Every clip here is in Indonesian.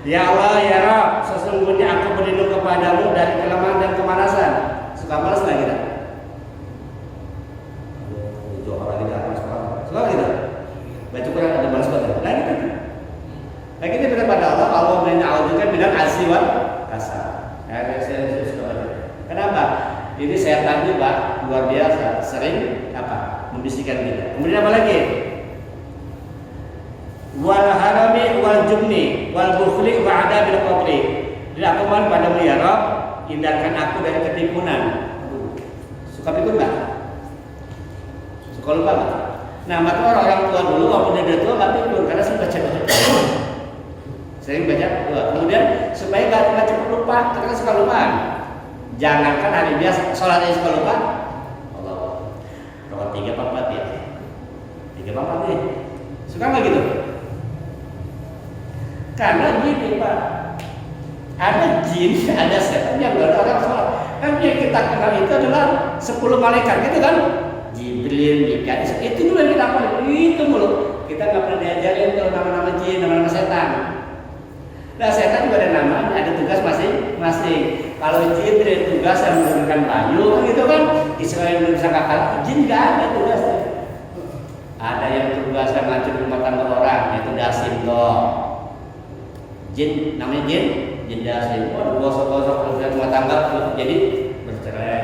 Ya Allah, ya Rabb, sesungguhnya aku berlindung kepadamu dari kelemahan dan kemalasan. Suka malas nggak kita? Itu orang tidak malas, suka kita. Baca Quran ada malas banget. Nah gitu. Nah kita minta pada Allah, Allah menyaujukan bilang azzi wal kasar. Ya, saya suka baca. Kenapa? Ini setan juga luar biasa, sering apa? Membisikkan kita. Kemudian apa lagi? Wal harami wal jumni wal bukhli wa adabil qabri. Jadi aku mohon padamu ya Rabb, hindarkan aku dari ketimpunan. Suka pikun enggak? Suka lupa enggak? Nah, maka orang tua dulu walaupun dia tua enggak pikun karena sering baca doa. Sering baca doa. Kemudian supaya enggak cepat lupa, karena suka lupaan. Jangankan hari biasa, sholat aja suka lupa. Allah. Rokat 3 apa 4 ya? 3 apa 4 nih? Suka enggak gitu? Karena gini Pak, ada jin, ada setan yang gak ada orang sholat. Kan yang kita kenal itu adalah 10 malaikat gitu kan? Jibril, Mikail, itu dulu yang kita kenal, itu mulu. Kita gak pernah diajarin tuh nama-nama jin, nama-nama setan. Nah setan juga ada namanya, ada tugas masing-masing. Kalau Jibril tugas yang menurunkan wahyu gitu kan, Israel belum bisa kakak, jin gak ada tugasnya. Ada yang tugas yang ngacur rumah tangga orang, yaitu dasim loh. Jin namanya jin dasim. Oh, gosok-gosok urusan rumah tangga jadi bercerai.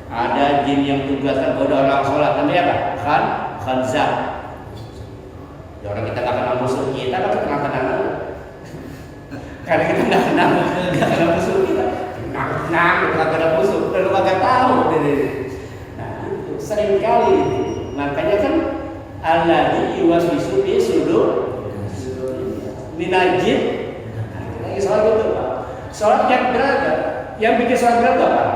Ada jin yang tugaskan bodoh orang sholat, namanya apa? Khanzab. Ya orang kita nggak kenal musuh kita, kan kenal kenal. Karena kita nggak kenal musuh kita. Nah, kita nggak kenal musuh, lalu nggak tahu. Nah, itu sering kali itu. Makanya kan alladzi yuwaswisu fi sudur minajin. Sholat itu Pak, sholat yang berada, yang bikin sholat berat Pak.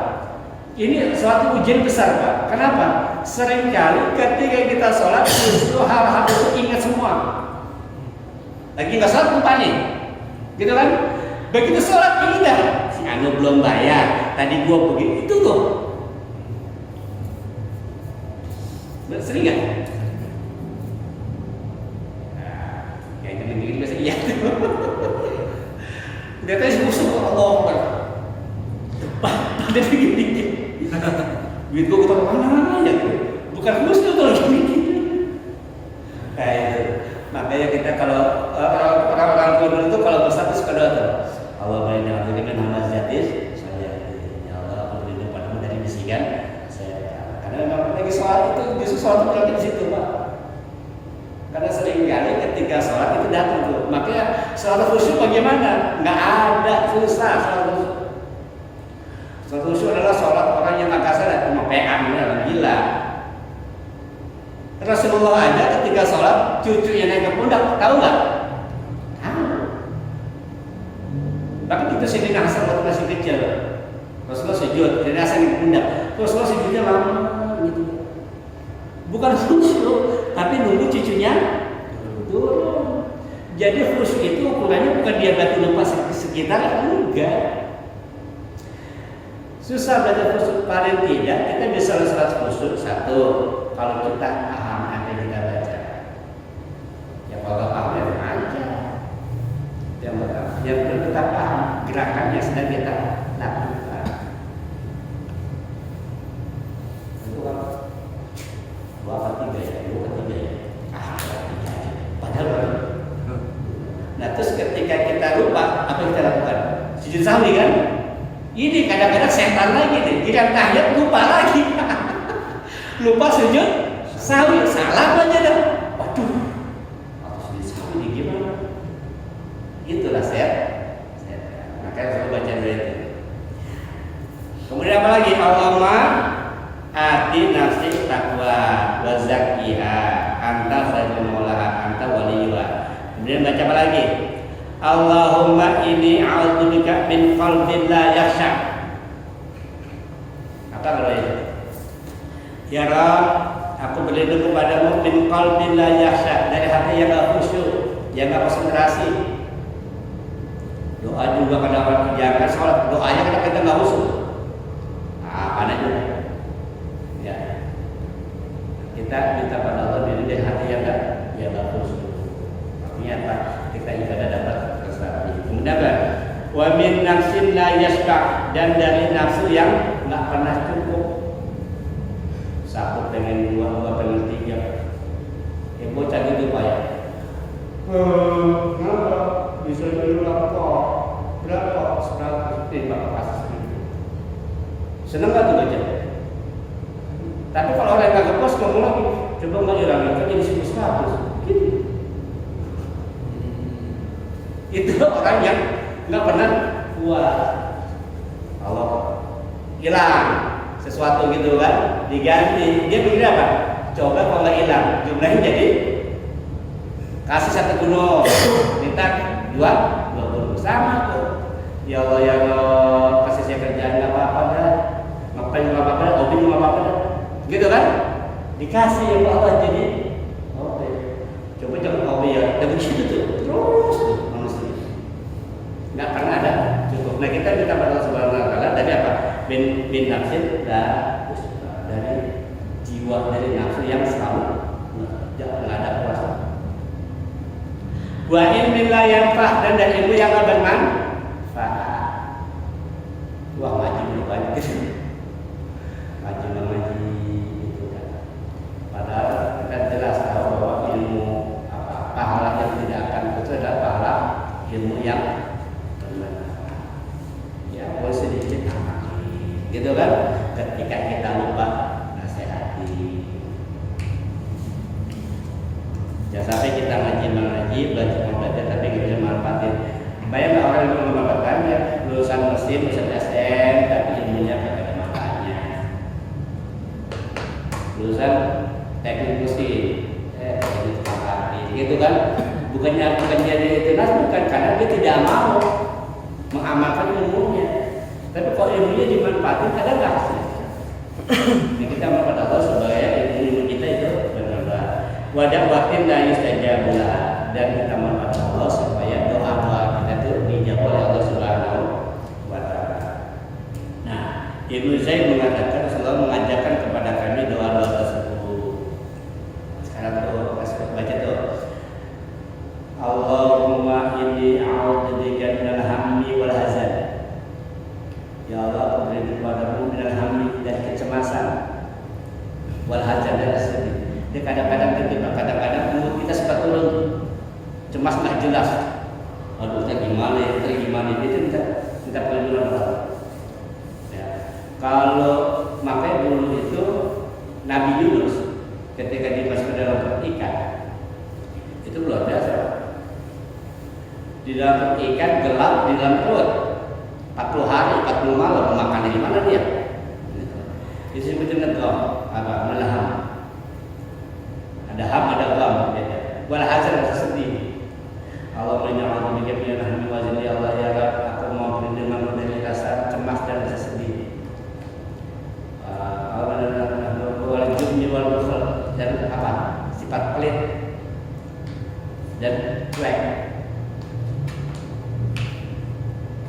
Ini suatu ujian besar Pak. Kenapa? Seringkali ketika kita sholat justru hal-hal itu ingat semua. Lagi nggak sholat lupa nih, gitu kan? Begitu sholat ingat, si Anu belum bayar, tadi gua pergi itu tuh. Sering nggak? Nah, kayak gini-gini biasa iya. Dia tanya musuh Allah Akbar. Ada dikit-dikit. Duit gua ketemu mana aja. Bukan musuh tuh lagi mikir. Kayak itu. Makanya kita kalau orang-orang tua dulu itu kalau bersatu suka doa tuh. Allah banyak dengan nama zatis saya. Ya Allah aku berlindung padamu dari bisikan saya. Karena memang lagi sholat itu justru sholat berarti di situ Pak. Karena sering kali ketika sholat itu datang tuh. Makanya sholat khusyuk bagaimana? Nggak ada susah sholat khusyuk. Sholat khusyuk adalah sholat orang yang nggak kasar, cuma PA orang gila. Rasulullah aja ketika sholat cucunya naik ke pundak, tahu nggak? Tahu. Bahkan itu Sayyidina Hasan waktu masih kecil. Rasulullah sujud, Sayyidina Hasan naik ke pundak. Rasulullah sujudnya lama gitu. Bukan khusyuk, tapi nunggu cucunya turun. Jadi khusyuk itu ukurannya bukan dia batu lupa sekitar, enggak. Susah belajar khusyuk, paling tidak kita bisa sholat khusyuk satu kalau kita paham apa yang kita baca. Ya kalau nggak paham ya aja. Yang perlu kita paham gerakan yang sedang kita lakukan. Itu apa? Dua ketiga ya. Padahal. Nah terus ketika kita lupa, apa yang kita lakukan? Sujud sahwi kan? Ini kadang-kadang setan lagi nih, giliran tahiyat lupa lagi. Lupa sujud sahwi, salah aja dah. Waduh, sujud sahwi ini gimana? Itulah setan. Makanya saya baca doa itu. Kemudian apa lagi? Allahumma ati nafsi taqwa wa zakkiha anta khairul maulaha anta waliyuha. Kemudian baca apa lagi? Allahumma inni a'udzubika min qalbin la yakhsha. Apa kalau itu? Ya Rabb, aku berlindung kepadamu min qalbin la yakhsha, dari hati yang enggak khusyuk, yang enggak konsentrasi. Doa juga kadang-kadang jangan sholat, doanya kadang kita enggak khusyuk. Apa aja? Ya. Kita minta pada Allah dari hati yang enggak khusyuk. Artinya apa? Kita ibadah dapat sapi. Kemudian apa? Wa min nafsin la yashba, dan dari nafsu yang nggak pernah cukup. Satu pengen dua pengen tiga. Bocah gitu Pak ya. Kenapa? Bisa dulu berapa? 100 Bapak kasih segitu. Seneng nggak tuh baca? Tapi kalau orang nggak ngepos ngomong lagi, coba nggak hilangin kan jadi 100 gitu. Itu orang yang nggak pernah puas. Kalau hilang sesuatu gitu kan, diganti, dia pikir apa? Coba kalau nggak hilang, jumlahnya jadi kasih 1 gunung, minta 2 gunung, sama tuh. Ya Allah ya Allah, kasih saya kerjaan nggak apa-apa dah, ngapain nggak apa-apa dah, hobi nggak apa-apa dah, gitu kan? Dikasih ya Allah jadi, oke. Coba jangan hobi ya, dan begitu tuh, terus tuh manusia, nggak pernah ada cukup. Nah kita minta pada Allah Subhanahu Wa Taala dari apa? Bin nafsin dari jiwa, dari nafsu yang selalu nggak ada puasa. Wa ilmin la yanfa, dan dari ilmu yang nggak bermanfaat. Wah ngaji belum banyak gitu. Ngaji itu kan. Padahal kita jelas tahu bahwa ilmu pahala yang tidak akan putus adalah pahala ilmu yang bermanfaat. Ya boleh sedikit gitu kan. Ketika kita lupa nasihati. Jangan sampai kita mengaji, belajar tapi kita bisa manfaatin. Bayangkan orang yang memanfaatkannya, lulusan mesin, lulusan SN, tapi ilmunya tidak ada manfaatnya. Lulusan teknik mesin, gitu kan? Bukan jadi tunas, bukan karena dia tidak mau mengamalkan ilmunya. Tapi kalau ilmunya dimanfaatin, ada nggak sih? Ini kita mendapat Allah supaya ilmu kita itu benar-benar wadah batin dan yustajabula, dan kita mendapat Allah supaya doa-doa kita itu dijawab oleh Allah Subhanahu wa Ta'ala. Nah, Ibnu Zaid mengatakan selalu mengajarkan kepada kami doa-doa tersebut. Sekarang tuh baca tuh. Allahumma inni a'udzubika minal hammi wal hazan. Ya Allah, aku beri kepadamu minal hammi, dari kecemasan, wal hazan, dan sedih. Dia kadang-kadang mood kita suka turun, cemas nggak jelas. Aduh, gimana itu kita perlindungan Allah. Ya. Kalau makanya dulu itu Nabi Yunus ketika dimasukkan dalam perut ikan, itu luar biasa. Di dalam perut ikan gelap, di dalam perut 40 hari, 40 malam, makan di mana dia? Disebutkan negam, melaham. Ada ham, ada gam, beda. Wal hazan, rasa sedih. Allah menyamakan demikian hamdi wazili Allah ya Rabb, aku mau berlindung dari rasa cemas dan rasa sedih. Allah menyamakan wal jubni wal bukhul, dan apa? Sifat pelit dan cuek.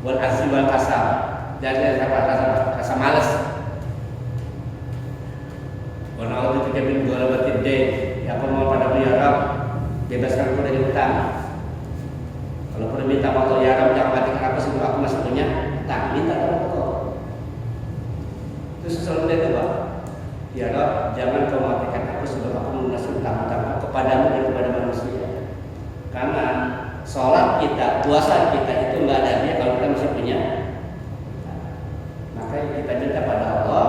Wal asyi wal kasal, dan rasa malas. Wa na'udzu bika min ghalabatid dain. Ya aku mau padamu ya Rabb, bebaskan aku dari hutang. Kalau perlu minta Allah ya Rabb, jangan matikan aku sebelum aku masih punya hutang. Minta kepada Allah. Terus selalu dia Pak, ya Rabb, jangan kau matikan aku sebelum aku melunasi hutang-hutang kepadamu dan kepada manusia. Karena sholat kita, puasa kita itu nggak ada dia kalau kita masih punya. Maka kita minta pada Allah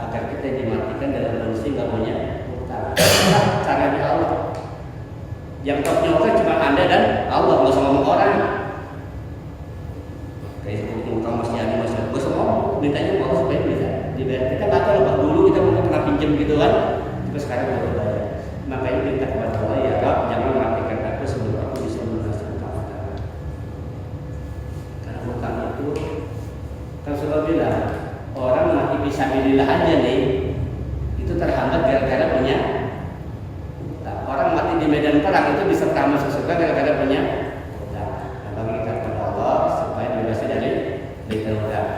agar kita dimatikan dalam kondisi nggak punya hutang. Caranya Allah. Yang tahu hutang cuma Anda dan Allah, nggak usah ngomong orang. Kayak hutang masih ada, nggak usah ngomong. Mintanya Allah supaya bisa dibayar. Kita nggak tahu dulu kita mau pernah pinjam gitu kan, terus sekarang udah bayar. Makanya minta kepada Allah ya Rabb, jangan matikan aku sebelum aku bisa melunasi hutang-hutang. Karena hutang itu kan sudah bilang orang mati fisabilillah aja nih itu terhambat gara-gara punya hutang. Orang mati di medan perang itu bisa masuk surga gara-gara punya hutang. Nah, bagi kita kepada Allah supaya dibebasi dari hutang.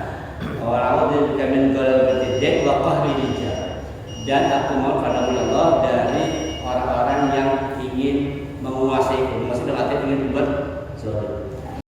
Wa'udzu bika min ghalabatid dain wa qahri rijal. Dan aku mohon padamu ya Allah dari orang-orang yang ingin menguasai, dalam arti ingin berbuat zalim.